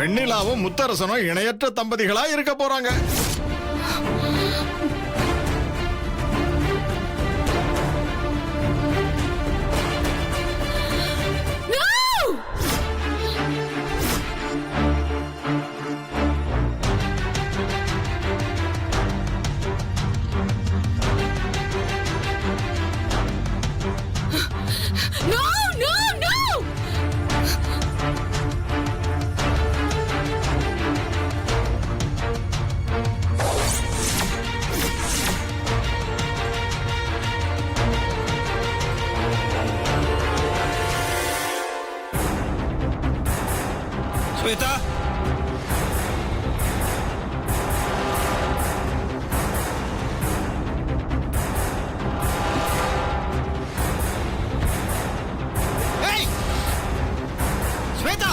வெண்ணிலாவும் முத்தரசனும் இணையற்ற தம்பதிகளா இருக்க போறாங்க. ஸ்வேதா, ஏய் ஸ்வேதா,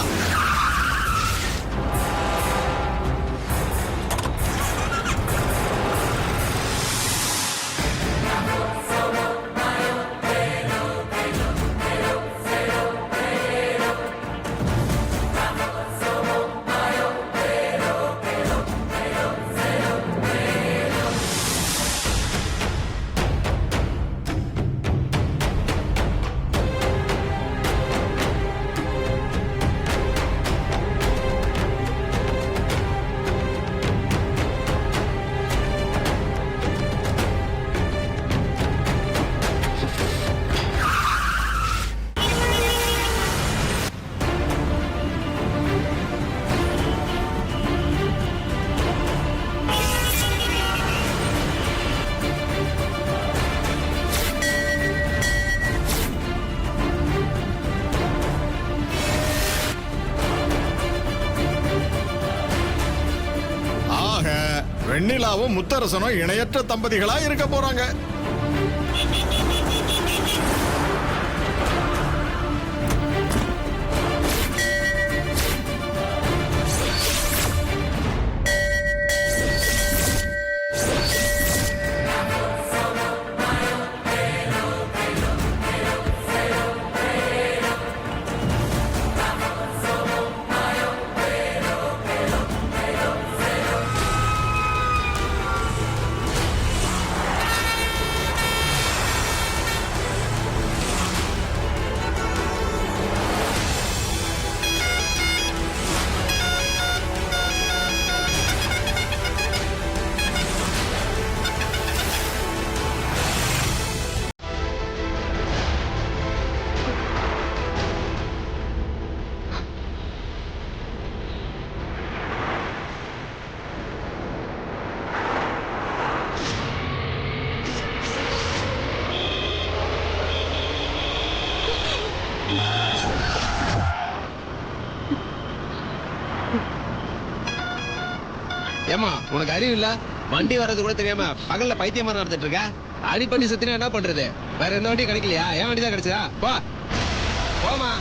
வெண்ணிலாவும் முத்தரசனும் இணையற்ற தம்பதிகளா இருக்க போறாங்க. ஏமா உனக்கு அறிவு இல்ல? வண்டி வர்றது கூட தெரியாம பகல்ல பைத்தியமா நடந்துட்டு இருக்க. அடிப்படி சுத்தினா என்ன பண்றது? வேற எந்த வண்டி கிடைக்கலையா? என் வண்டி தான் கிடைச்சதா? போ போமா.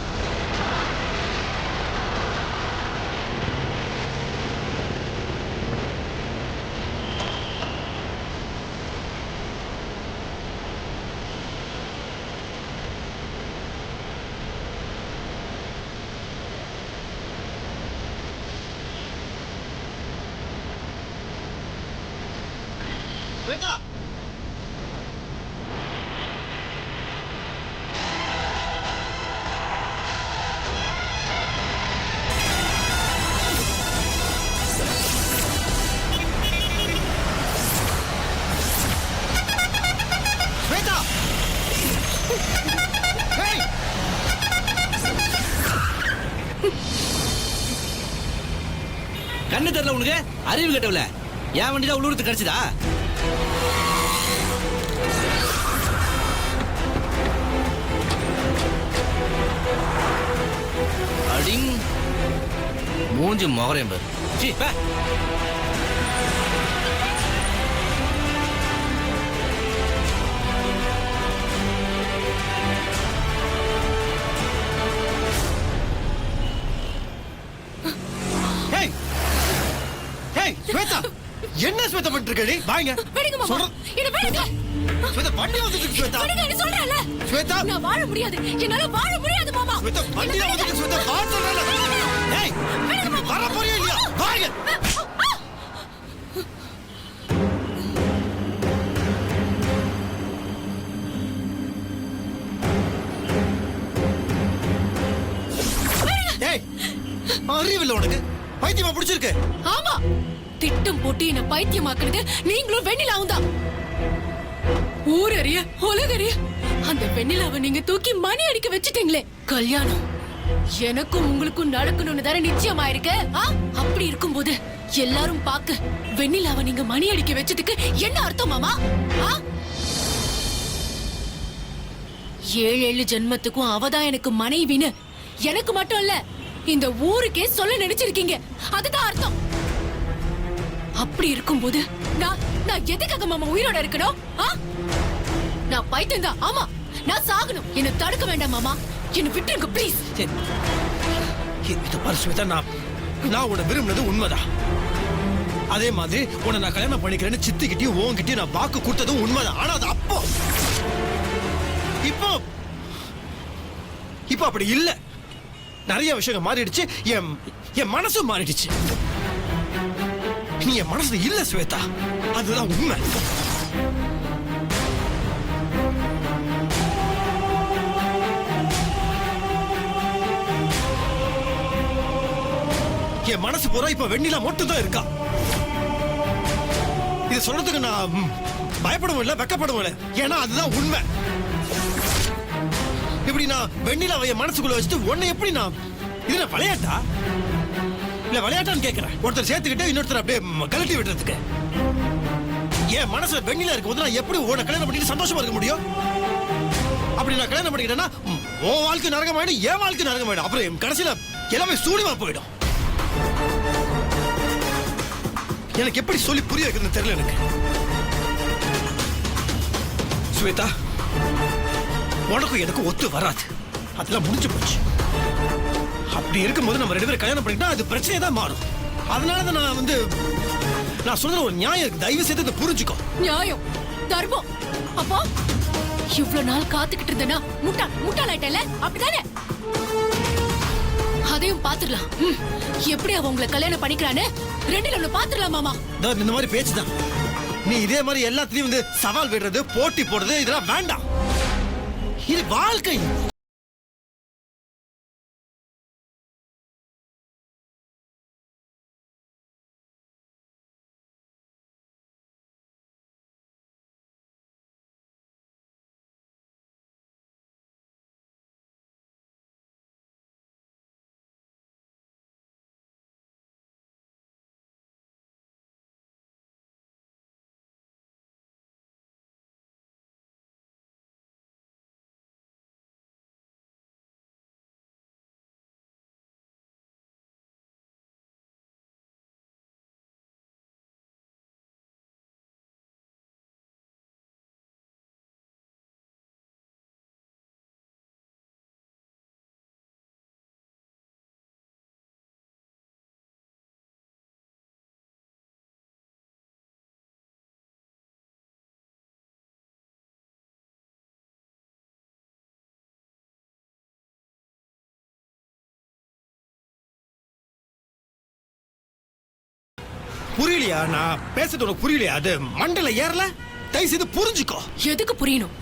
ஸ்வேதா, ஸ்வேதா, ஹேய் கண்ணு தெரியல உனக்கு? அறிவு கட்டவல. என் வண்டி தான் உள்ளூருக்கு கிடைச்சதா? அடிங் மூஞ்சி மொகரேன் பாரு. சீ பே. ஹேய் ஹேய் ஸ்வேதா, என்ன ஸ்வேதா பண்ணிட்டு இருக்கடி? வாங்க விடுங்க மாமா, என்ன விடுங்க. ஸ்வேதா வண்டி வந்துட்டு ஸ்வேதா. விடுங்க, நீ சொல்றல. ஸ்வேதா, நான் வாழ முடியாது. என்னால வாழ முடியாது மாமா. ஸ்வேதா வண்டி வந்துட்டு ஸ்வேதா. கார் சொல்றல. ஏய் விடுங்க மாமா. வர போறியா இல்லையா வாங்க. ஏய் அறிவில்லை உனக்கு, பைத்தியமா பிடிச்சிருக்கு. ஆமா, திட்டம் போட்டு என்ன பைத்தியமாக்குறது நீங்களும் வெண்ணிலாவும் தான். ஊரறிய உலகறிய அந்த வெண்ணிலாவை நீங்க தூக்கி மணி அடிக்க வச்சிட்டீங்களே. கல்யாணம் எனக்கும் உங்களுக்கும் நடக்கணும்னு தானே நிச்சயமாயிருக்கு. அப்படி இருக்கும்போது எல்லாரும் பார்க்க வெண்ணிலாவை நீங்க மணி அடிக்க வச்சதுக்கு என்ன அர்த்தம் மாமா? 7 ஜென்மத்துக்கும் அவதான் எனக்கு மனைவின்னு எனக்கு மட்டும் இல்ல இந்த ஊருக்கே சொல்ல நினைச்சிருக்கீங்க. அதுதான் அர்த்தம். அப்படி இருக்கும்போது நான் எதுக்காக மாமா உயிரோட இருக்கணும்? நான் பைத்தியம் தான். ஆமா, நான் சாகணும். என்ன தடுக்க வேண்டாம் மாமா, என்ன விட்டுருங்க ப்ளீஸ். இந்த பரிசுத்த நான் உன்னை விரும்பினது உண்மைதான். அதே மாதிரி உன்னை நான் கல்யாணம் பண்ணிக்கிறேன்னு சித்திக்கிட்டையும் உன்கிட்டயும் நான் வாக்கு கொடுத்ததும் உண்மைதான். ஆனா அது இப்போ அப்படி இல்ல. நிறைய விஷயங்கள் மாறிடுச்சு. என் மனசு மாறிடுச்சு. நீ என் மனசுல இல்ல ஸ்வேதா, அதுதான் உண்மை. என் மனசு பூரா இப்ப வெண்ணிலா மட்டும் தான் இருக்கா. இது சொல்றதுக்கு நான் பயப்படவும் இல்லை, வெக்கப்படவும் இல்லை. ஏன்னா அதுதான் உண்மை. இப்படி நான் வெண்ணிலாவை என் மனசுக்குள்ள வச்சுட்டு உன்னை எப்படி நான் இது விளையாட்டா இல்ல விளையாட்டான்னு கேட்கிறேன். ஒருத்தர் சேர்த்துக்கிட்டு இன்னொருத்தர் அப்படியே கழட்டி விடுறதுக்கு. என் மனசுல வெண்ணிலா இருக்கும்போது நான் எப்படி உன்னை கல்யாணம் பண்ணிட்டு சந்தோஷமா இருக்க முடியும்? அப்படி நான் கல்யாணம் பண்ணிக்கிட்டேன்னா உன் வாழ்க்கை நரகமாயிடும், என் வாழ்க்கை நரகமாயிடும். அப்புறம் என் கடைசியில எல்லாமே சூடிமா போயிடும். எனக்கு எப்படி சொல்லி புரிய வைக்கிறதுன்னு தெரியல எனக்கு. ஸ்வேதா, உனக்கும் எனக்கு ஒத்து வராது. அதெல்லாம் முடிஞ்சு போச்சு. அப்படி இருக்கும்போது நம்ம 2 பேரும் கல்யாணம் பண்ணிட்டா அது பிரச்சனையே தான் மாறும். அதனாலதான் நான் சொல்ற ஒரு நியாயம் இருக்கு. தயவு செய்து புரிஞ்சுக்கோ. நியாயம், தர்மம். அப்போ இவ்வளவு நாள் காத்துக்கிட்டு இருந்தேனா முட்டாளாயிட்டல, அப்படிதானே? அதையும் பாத்துடலாம். எப்படி அவ உங்களை கல்யாணம் பண்ணிக்கிறான்னு 2 பாத்துடலாம் மாமா. இந்த மாதிரி பேச்சுதான். நீ இதே மாதிரி எல்லாத்தையும் சவால் விடுறது, போட்டி போடுறது, இதெல்லாம் வேண்டாம். இது வாழ்க்கை. புரியலையா? நான் பேசுறது உனக்கு புரியலையா? அது மண்டல ஏறல. தயவு செய்து புரிஞ்சுக்கோ. எதுக்கு புரியணும்?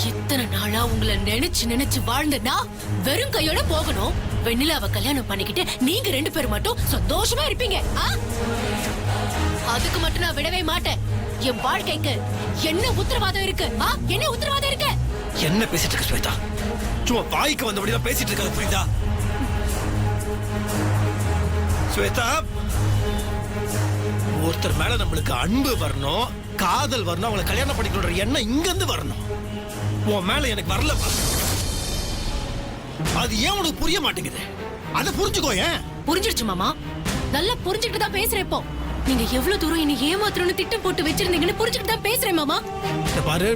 இத்தனை நாளா உங்களை நினைச்சு வாழ்ந்தனா வெறும் கையோட போகணும். வெண்ணிலாவை கல்யாணம் பண்ணிக்கிட்டு நீங்க 2 பேரும் மட்டும் சந்தோஷமா இருப்பீங்க. அதுக்கு மட்டும் நான் விடவே மாட்டேன். என் வாழ்க்கைக்கு என்ன உத்தரவாதம் இருக்கு? என்ன உத்தரவாதம் இருக்கு? என்ன பேசிட்டு இருக்க ஸ்வேதா? சும்மா வாய்க்கு வந்தபடிதான் பேசிட்டு இருக்காது, புரியுதா? ஸ்வேதா, ஒருத்தர் மேல நம்மளுக்கு அன்பு வரணும், காதல் வரணும், அவங்களை கல்யாணம் பண்ணிக்கிற எண்ணம் இங்க இருந்து வரணும். உன் மேல எனக்கு வரல. அது ஏன் உனக்கு புரிய மாட்டேங்குது? அதை புரிஞ்சுக்கோ. ஏன் புரிஞ்சிருச்சு மாமா, நல்லா புரிஞ்சுக்கிட்டு தான் பேசுறேன். இப்போ நீங்க எவ்வளவு தூரம் என்ன ஏமாத்தணும்னு திட்டம் போட்டு வச்சிருந்தீங்கன்னு புரிஞ்சுக்கிட்டு தான் பேசுறேன் மாமா. பாரு,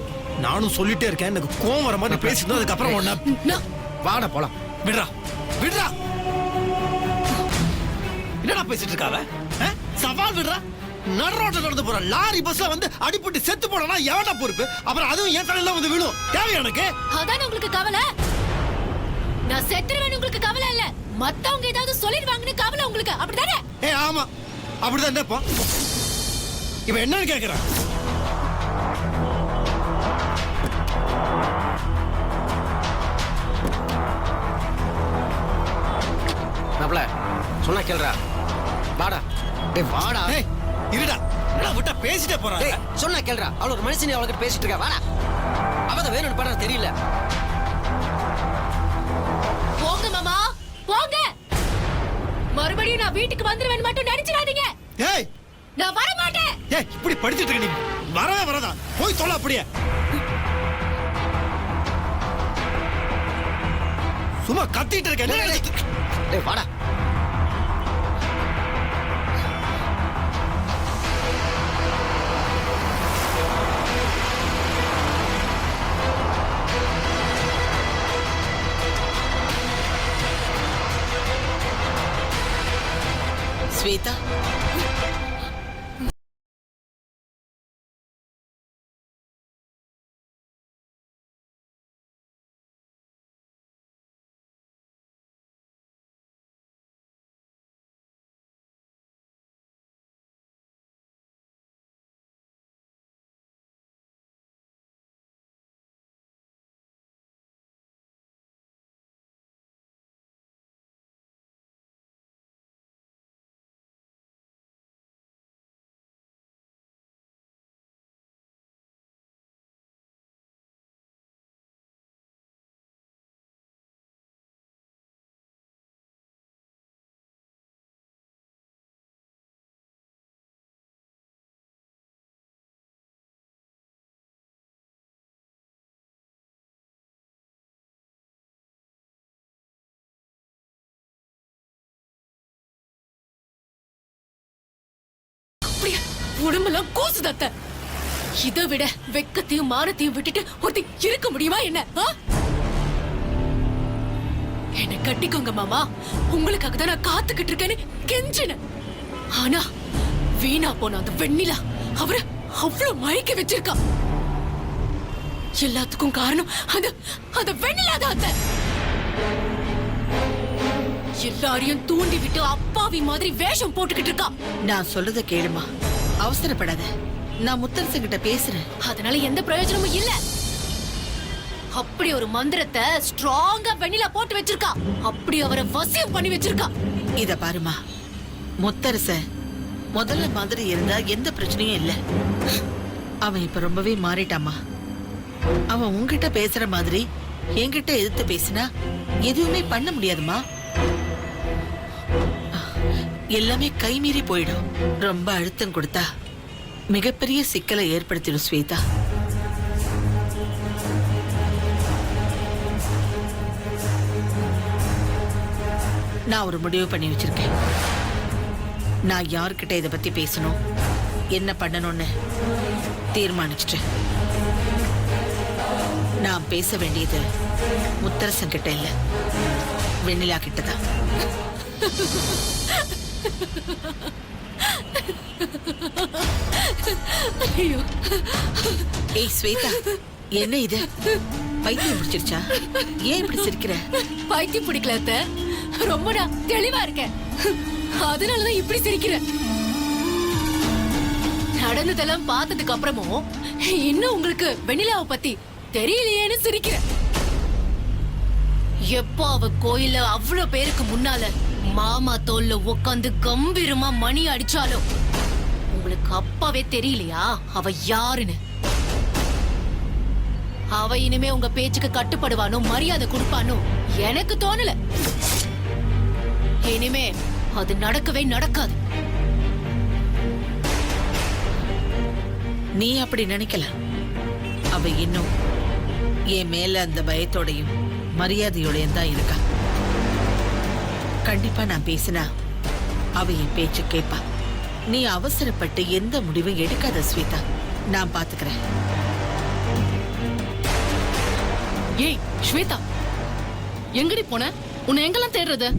நானும் சொல்லிட்டே இருக்கேன். எனக்கு கோவம் வர மாதிரி பேசிட்டு அதுக்கப்புறம் வாட போலாம். விடுறா விடுறா. என்னடா பேசிட்டு இருக்காவ? சவால் விடுறா. நடுரோட்டில் நடந்து போற லாரி பஸ்ல அடிபட்டு செத்து போனா எவடா பொறுப்பு? அப்புறம் அதுவும் என் தலையில விழும். தேவை எனக்கு. அதான் உங்களுக்கு கவலை. நான் செத்துருவேன் உங்களுக்கு கவலை இல்ல, மத்தவங்க ஏதாவது சொல்லிடுவாங்கன்னு கவலை உங்களுக்கு, அப்படிதானே? ஆமா அப்படிதான் என்னப்பா இப்ப என்னன்னு கேக்குறான். மாப்ள சொன்னா கேளுடா. வாடா டேய் வாடா. ஏய் இருடா, என்னடா விட்டா பேசிட்டே போறா. டேய் சொன்னா கேளுடா. அவள ஒரு மனுஷனே அவளுக்கு பேசிட்டு இருக்கா. வாடா. அவதான் வேணும்னு பண்ண தெரியல. போங்க மாமா போங்க, மறுபடியும் நான் வீட்டுக்கு வந்துருவேன் மட்டும் நினைச்சிடாதீங்க. ஏய் நான் வர மாட்டேன். ஏய் இப்படி படிச்சிட்டு இருக்க நீ வரவே வரதா போய் தொலை அப்படியே. சும்மா கத்திட்டு இருக்க. டேய் வாடா. ஸ்வேதா, அப்படியே உடம்பெல்லாம் கூசுது அத்தை. இதை விட வெக்கத்தையும் மானத்தையும் விட்டுட்டு ஒருத்தி இருக்க முடியுமா என்ன? என்ன கட்டிக்கோங்க மாமா, உங்களுக்காக தான் நான் காத்துக்கிட்டு இருக்கேன்னு கெஞ்சினேன். ஆனா வீணா போன அந்த வெண்ணிலா அவர அவ்வளவு மயக்க வச்சிருக்கா. எல்லாத்துக்கும் காரணம் அந்த வெண்ணிலா தான் அத்தை. எல்லாரையும் தூண்டி விட்டு அப்பாவி மாதிரி வேஷம் போட்டுக்கிட்டு இருக்கா. நான் சொல்றத கேளுமா, அவசரப்படாத. நான் முத்தரசன் கிட்ட பேசுறேன். அதனால எந்த பிரயோஜனமும் இல்ல. அப்படி ஒரு மந்திரத்தை ஸ்ட்ராங்கா வெண்ணிலா போட்டு வச்சிருக்கா. அப்படி அவரை வசியம் பண்ணி வச்சிருக்கா. இத பாருமா, முத்தரச முதல்ல மாதிரி இருந்தா எந்த பிரச்சனையும் இல்ல. அவன் இப்ப ரொம்பவே மாறிட்டாமா. அவன் உன்கிட்ட பேசுற மாதிரி என்கிட்ட எதிர்த்து பேசினா எதுவுமே பண்ண முடியாதுமா. எல்லாமே கைமீறி போயிடும். ரொம்ப அழுத்தம் கொடுத்தா மிகப்பெரிய சிக்கலை ஏற்படுத்திடும் ஸ்வேதா. நான் ஒரு முடிவு பண்ணி வச்சிருக்கேன். நான் யார்கிட்ட இதை பத்தி பேசணும், என்ன பண்ணணும்னு தீர்மானிச்சிட்டேன். நான் பேச வேண்டியது முத்தரசன் கிட்ட இல்ல, வெண்ணிலா கிட்டதான். ஏய் ஸ்வேதா, என்ன இது? பைத்தியம் பிடிச்சிருச்சா? ஏன் இப்படி சிரிக்கிற? பைத்தியம் பிடிக்கல அத்தை, ரொம்ப நான் தெளிவா இருக்கேன். அதனாலதான் இப்படி சிரிக்கிறேன். நடந்ததெல்லாம் பார்த்ததுக்கு அப்புறமும் இன்னும் உங்களுக்கு வெண்ணிலாவை பத்தி தெரியலையேன்னு சிரிக்கிறேன். எப்போ அவ கோயில அவ்வளவு பேருக்கு முன்னால மாமா தோல்ல உட்காந்து கம்பீரமா மணி அடிச்சாலும் உங்களுக்கு அப்பவே தெரியலையா அவ யாருன்னு? அவ இனிமே உங்க பேச்சுக்கு கட்டுப்படுவானோ மரியாதை கொடுப்பானோ எனக்கு தோணல. இனிமே அது நடக்கவே நடக்காது. நீ அப்படி நினைக்கல. அவ இன்னும் என் மேல அந்த பயத்தோடையும் மரியாதையோடையும் தான் இருக்கா. கண்டிப்பா நான் பேசினா அவ என் பேச்சு கேட்பா. நீ அவசரப்பட்டு எந்த முடிவும் எடுக்காத ஸ்வேதா, நான் பாத்துக்கிறேன். ஏய் ஸ்வேதா, எங்கடி போன? உன்னை எங்கெல்லாம் தேடுறது?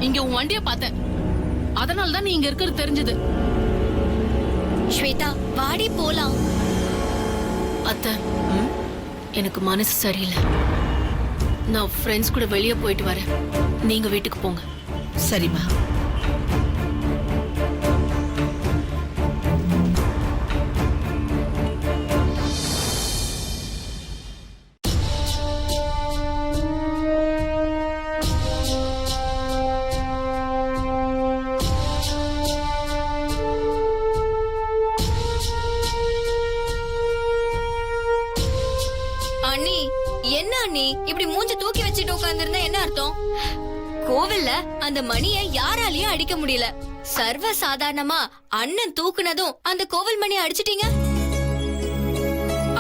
இங்க உன் வண்டிய பார்த்தேன், அதனால தான் நீ இங்க இருக்கிறது தெரிஞ்சது. ஸ்வேதா வாடி போலாம். அத்தை, எனக்கு மனசு சரியில்லை. நான் ஃப்ரெண்ட்ஸ் கூட வெளியே போயிட்டு வரேன். நீங்க வீட்டுக்கு போங்க. சரிம்மா. அண்ணி, என்ன அண்ணி இப்படி மூஞ்சி தூக்கி வச்சுட்டு உட்கார்ந்திருந்தா என்ன அர்த்தம்? கோவில்ல அந்த மணியை யாராலையும் அடிக்க முடியல. சர்வ சாதாரணமா அண்ணன் தூக்குனதும் அந்த கோவில் மணியை அடிச்சிட்டீங்க.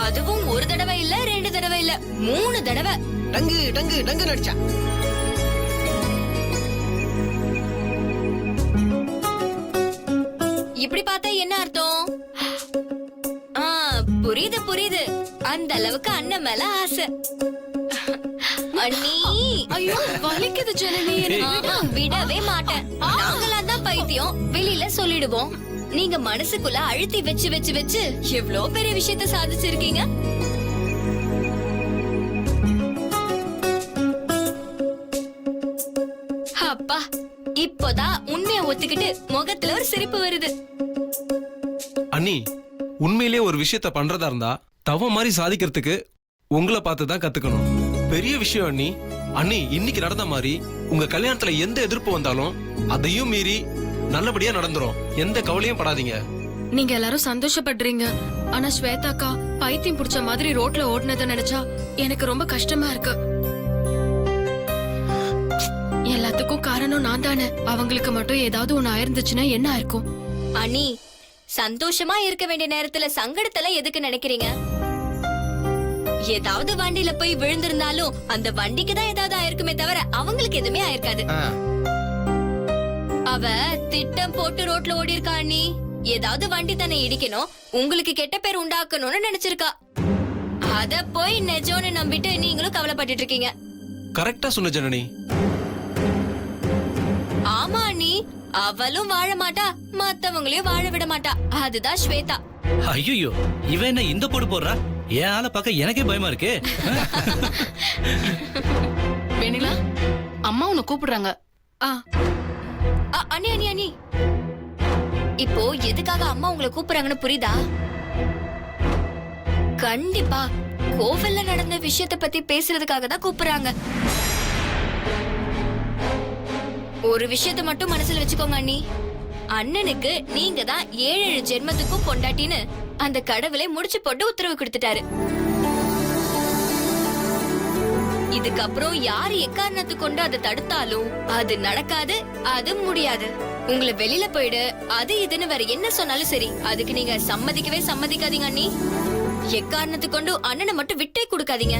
அதுவும் ஒரு தடவை இல்ல, 2 தடவை இல்ல, 3 தடவை. டங்கு டங்கு டங்கு நடிச்சா. இப்படி பார்த்தா என்ன அர்த்தம்? ஆ, புரியுது புரியுது. அந்த அளவுக்கு அண்ணன் மேல ஆசை. அண்ணி, ஐயோ வலிக்குது ஜனனி. ஆஹா, விடவே மாட்டேன். நாங்களாம் தான் பைத்தியம், வெளியில சொல்லிடுவோம். நீங்க மனசுக்குள்ள அழுத்தி வச்சு வச்சு வச்சு எவ்வளோ பெரிய விஷயத்த சாதிச்சிருக்கீங்க. அப்பா, இப்போதான் உண்மையை ஒத்துக்கிட்டு முகத்துல ஒரு சிரிப்பு வருது. அண்ணி, உண்மையிலேயே ஒரு விஷயத்த பண்றதா இருந்தா தவம் மாதிரி சாதிக்கிறதுக்கு உங்களை பார்த்து தான் கத்துக்கணும். பெரிய விஷயம் அண்ணி. அண்ணி, இன்னைக்கு நடந்த மாதிரி உங்க கல்யாணத்துல எந்த எதிர்ப்பு வந்தாலும் அதையும் மீறி நல்லபடியா நடந்துரும். எந்த கவலையும் படாதீங்க. நீங்க எல்லாரும் சந்தோஷப்படுறீங்க. ஆனா ஸ்வேதாக்கா பைத்தியம் புடிச்ச மாதிரி ரோட்ல ஓடுனதை நினைச்சா எனக்கு ரொம்ப கஷ்டமா இருக்கு. எல்லாத்துக்கும் காரணம் நான் தானே. அவங்களுக்கு மட்டும் ஏதாவது ஒண்ணு ஆயிருந்துச்சுன்னா என்ன இருக்கும்? அண்ணி, சந்தோஷமா இருக்க வேண்டிய நேரத்துல சங்கடத்துல எதுக்கு நினைக்கிறீங்க? ஏதாவது வண்டியில போய் விழுந்திருந்தாலும் அந்த வண்டிக்கு தான் ஏதாவது ஆயிருக்குமே தவிர அவங்களுக்கு எதுவுமே ஆயிருக்காது. அவ திட்டம் போட்டு ரோட்ல ஓடி இருக்கா அண்ணி. ஏதாவது வண்டி தானே இடிக்கணும், உங்களுக்கு கெட்ட பேர் உண்டாக்கணும்னு நினைச்சிருக்கா. அத போய் நெஜோன்னு நம்பிட்டு நீங்களும் கவலைப்பட்டு இருக்கீங்க. கரெக்டா சொன்ன ஜனனி. ஆமா அண்ணி, அவளும் வாழ மாட்டா, மத்தவங்களையும் வாழ விட மாட்டா. அதுதான் ஸ்வேதா. ஐயோ, இவன் என்ன இந்த போடு போடுறா? என் ஆளை பார்க்க எனக்கே பயமா இருக்கு. வெண்ணிலா, அம்மா உன்னை கூப்பிடுறாங்க. அண்ணி அண்ணி அண்ணி, இப்போ எதுக்காக அம்மா உங்களை கூப்பிடுறாங்கன்னு புரியுதா? கண்டிப்பா கோவில்ல நடந்த விஷயத்தை பத்தி பேசுறதுக்காக தான் கூப்பிடுறாங்க. ஒரு விஷயத்தை மட்டும் மனசுல வச்சுக்கோங்க அண்ணி. அண்ணனுக்கு நீங்க தான் 7 ஜென்மத்துக்கும் பொண்டாட்டின்னு அந்த கடவுளை முடிச்சு போட்டு உத்தரவு கொடுத்துட்டாரு. இதுக்கப்புறம் யாரு எக்காரணத்து கொண்டு அதை தடுத்தாலும் அது நடக்காது, அது முடியாது. உங்களை வெளியில போயிடு, அது இதுன்னு வேற என்ன சொன்னாலும் சரி, அதுக்கு நீங்க சம்மதிக்கவே சம்மதிக்காதீங்க அண்ணி. எக்காரணத்து கொண்டு அண்ணனை மட்டும் விட்டே கொடுக்காதீங்க.